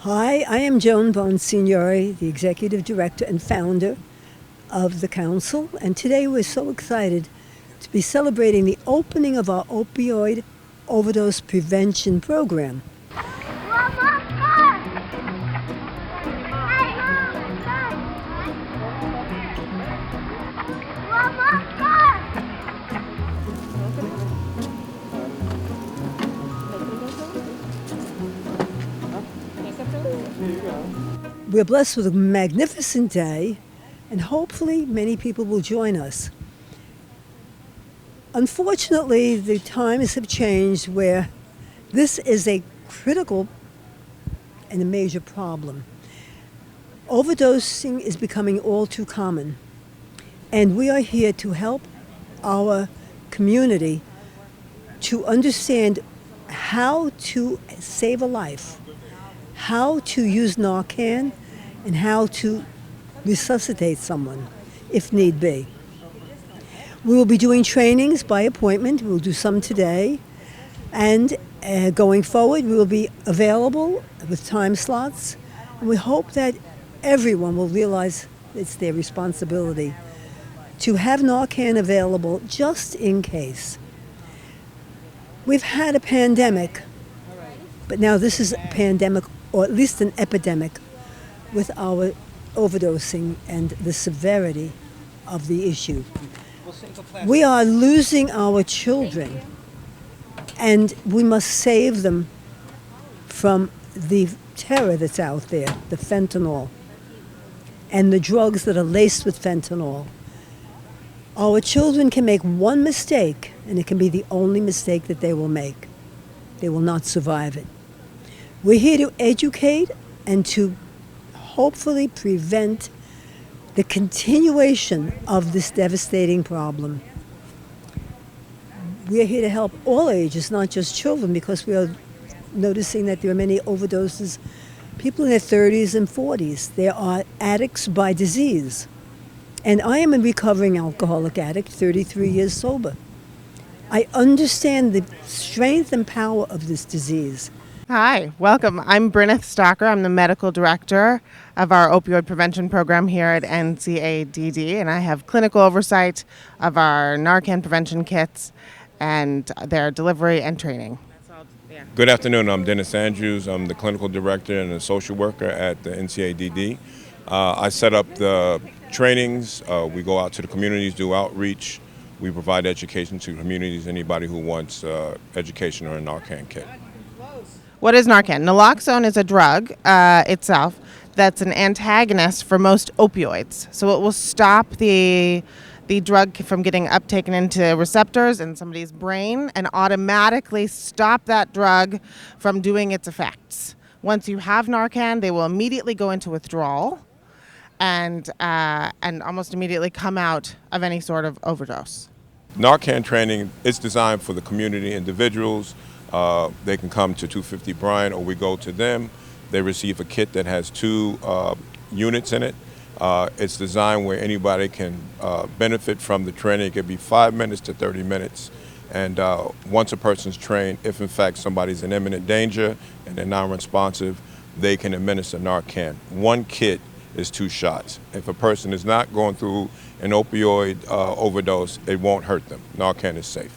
Hi, I am Joan Bonsignori, the Executive Director and Founder of the Council, and today we're so excited to be celebrating the opening of our opioid overdose prevention program. We're blessed with a magnificent day, and hopefully many people will join us. Unfortunately, the times have changed where this is a critical and a major problem. Overdosing is becoming all too common, and we are here to help our community to understand how to save a life, how to use NarCan, and how to resuscitate someone if need be. We will be doing trainings by appointment. We'll do some today. And going forward, we will be available with time slots. And we hope that everyone will realize it's their responsibility to have NarCan available just in case. We've had a pandemic, but now this is a pandemic, or at least an epidemic, with our overdosing and the severity of the issue. We are losing our children, and we must save them from the terror that's out there, the fentanyl, and the drugs that are laced with fentanyl. Our children can make one mistake, and it can be the only mistake that they will make. They will not survive it. We're here to educate and to hopefully prevent the continuation of this devastating problem. We are here to help all ages, not just children, because we are noticing that there are many overdoses, people in their 30s and 40s. There are addicts by disease. And I am a recovering alcoholic addict, 33 years sober. I understand the strength and power of this disease. Hi, welcome. I'm Bryneth Stocker. I'm the medical director of our opioid prevention program here at NCADD, and I have clinical oversight of our NarCan prevention kits and their delivery and training. Good afternoon. I'm Dennis Andrews. I'm the clinical director and a social worker at the NCADD. I set up the trainings. We go out to the communities, do outreach. We provide education to communities, anybody who wants education on a NarCan kit. What is NarCan? Naloxone is a drug itself that's an antagonist for most opioids. So it will stop the drug from getting uptaken into receptors in somebody's brain and automatically stop that drug from doing its effects. Once you have NarCan, they will immediately go into withdrawal and almost immediately come out of any sort of overdose. NarCan training is designed for the community individuals. They can come to 250 Bryant, or we go to them. They receive a kit that has 2 units in it. It's designed where anybody can benefit from the training. It could be 5 minutes to 30 minutes. And once a person's trained, if in fact somebody's in imminent danger and they're non-responsive, they can administer NarCan. 1 kit is 2 shots. If a person is not going through an opioid overdose, it won't hurt them. NarCan is safe.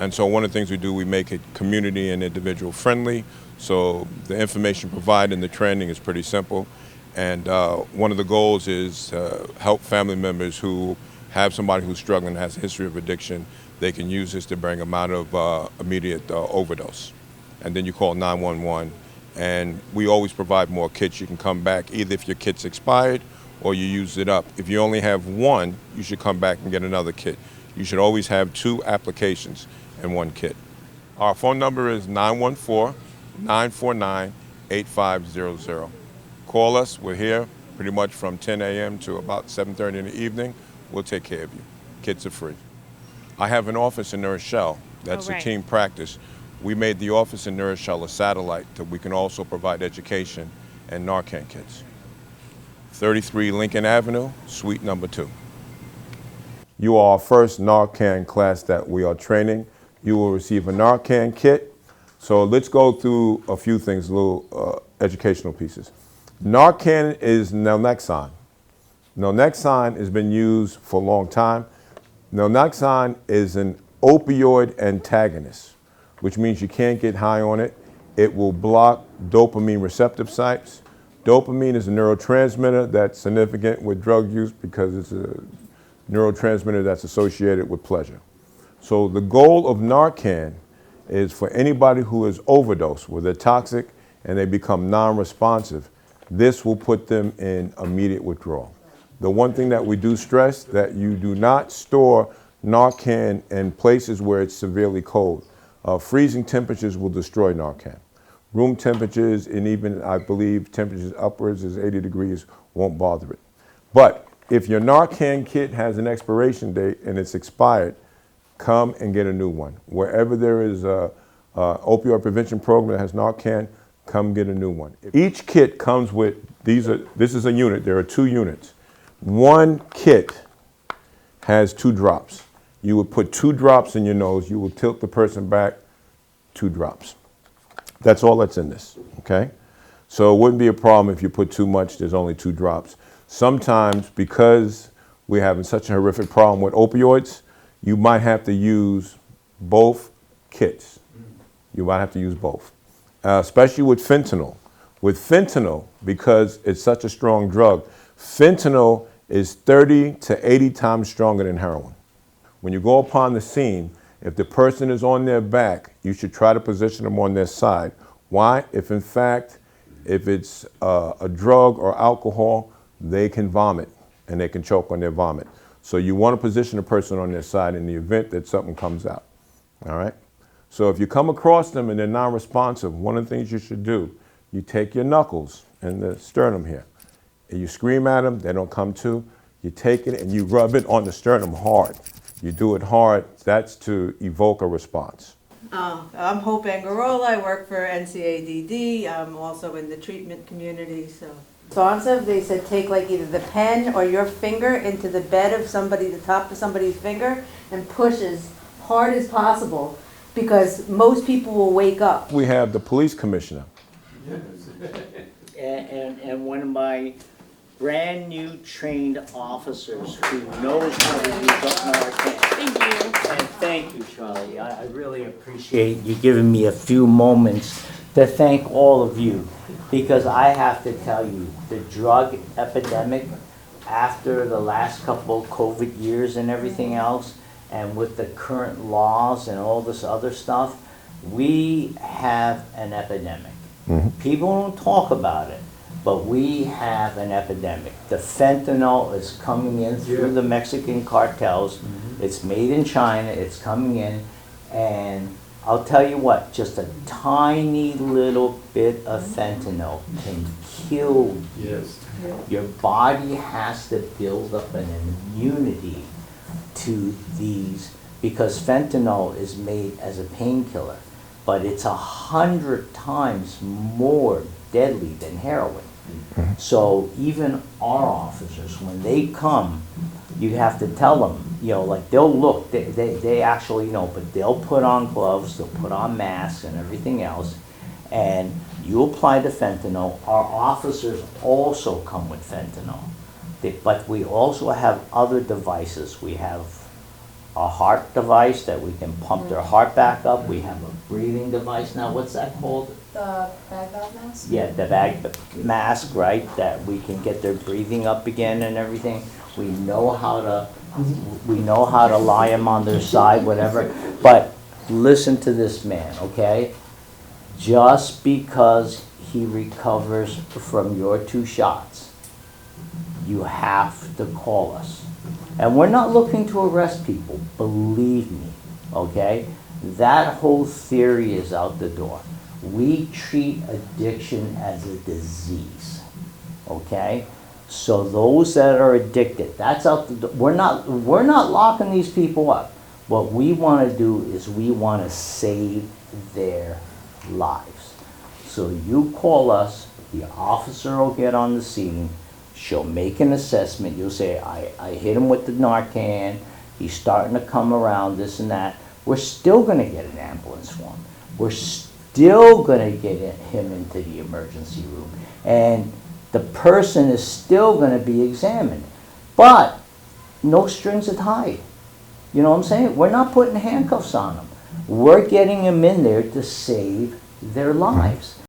And so one of the things we do, we make it community and individual friendly. So the information provided in the training is pretty simple. And one of the goals is help family members who have somebody who's struggling, has a history of addiction. They can use this to bring them out of immediate overdose. And then you call 911. And we always provide more kits. You can come back either if your kit's expired or you use it up. If you only have 1, you should come back and get another kit. You should always have 2 applications and 1 kit. Our phone number is 914-949-8500. Call us. We're here pretty much from 10 a.m. to about 7:30 in the evening. We'll take care of you. Kits are free. I have an office in New Rochelle. That's a team practice. We made the office in New Rochelle a satellite that we can also provide education and NarCan kits. 33 Lincoln Avenue, suite number 2. You are our first NarCan class that we are training. You will receive a NarCan kit. So let's go through a few things, a little educational pieces. Narcan is naltrexone. Naltrexone has been used for a long time. Naltrexone is an opioid antagonist, which means you can't get high on it. It will block dopamine receptor sites. Dopamine is a neurotransmitter that's significant with drug use because it's a neurotransmitter that's associated with pleasure. So the goal of Narcan is for anybody who is overdosed, where they're toxic and they become non-responsive, this will put them in immediate withdrawal. The one thing that we do stress, that you do not store Narcan in places where it's severely cold. Freezing temperatures will destroy Narcan. Room temperatures and even, I believe, temperatures upwards as 80 degrees won't bother it. But if your Narcan kit has an expiration date and it's expired, come and get a new one. Wherever there is a opioid prevention program that has Narcan, come get a new one. Each kit comes with, this is a unit, there are 2 units. One kit has 2 drops. You would put 2 drops in your nose, you will tilt the person back, 2 drops. That's all that's in this, okay? So it wouldn't be a problem if you put too much, there's only 2 drops. Sometimes, because we're having such a horrific problem with opioids, you might have to use both kits. You might have to use both, especially with fentanyl. With fentanyl, because it's such a strong drug, fentanyl is 30 to 80 times stronger than heroin. When you go upon the scene, if the person is on their back, you should try to position them on their side. Why? If in fact, if it's a drug or alcohol, they can vomit and they can choke on their vomit. So you want to position a person on their side in the event that something comes out, all right? So if you come across them and they're non-responsive, one of the things you should do, you take your knuckles and the sternum here, and you scream at them, they don't come to, you take it and you rub it on the sternum hard. You do it hard, that's to evoke a response. I'm Hope Angarola, I work for NCADD, I'm also in the treatment community, so. Responsive, they said take like either the pen or your finger into the bed of somebody, the top of somebody's finger, and push as hard as possible, because most people will wake up. We have the police commissioner. And one of my brand new trained officers who knows how to use JoanNarCan. Thank you. And thank you, Charlie. I really appreciate you giving me a few moments to thank all of you, because I have to tell you, the drug epidemic after the last couple of COVID years and everything else, and with the current laws and all this other stuff, we have an epidemic. People don't talk about it, but we have an epidemic. The fentanyl is coming in through the Mexican cartels. It's made in China, it's coming in, and I'll tell you what, just a tiny little bit of fentanyl can kill you. Yes. Your body has to build up an immunity to these, because fentanyl is made as a painkiller, but it's 100 times more deadly than heroin. So even our officers, when they come, you have to tell them, you know, like they'll look, they actually know, but they'll put on gloves, they'll put on masks and everything else, and you apply the fentanyl. Our officers also come with fentanyl, but we also have other devices. We have a heart device that we can pump their heart back up. We have a breathing device now. What's that called? The bag valve mask? Yeah, the bag mask, right? That we can get their breathing up again and everything. We know how to lie them on their side, whatever. But listen to this man, okay? Just because he recovers from your 2 shots, you have to call us. And we're not looking to arrest people, believe me, okay? That whole theory is out the door. We treat addiction as a disease, okay? So those that are addicted, that's out the door. We're not locking these people up. What we want to do is we want to save their lives. So you call us, the officer will get on the scene, she'll make an assessment. You'll say, I hit him with the Narcan, he's starting to come around, this and that. We're still going to get an ambulance for him. still gonna get him into the emergency room. And the person is still gonna be examined. But no strings tied. You know what I'm saying? We're not putting handcuffs on them. We're getting them in there to save their lives.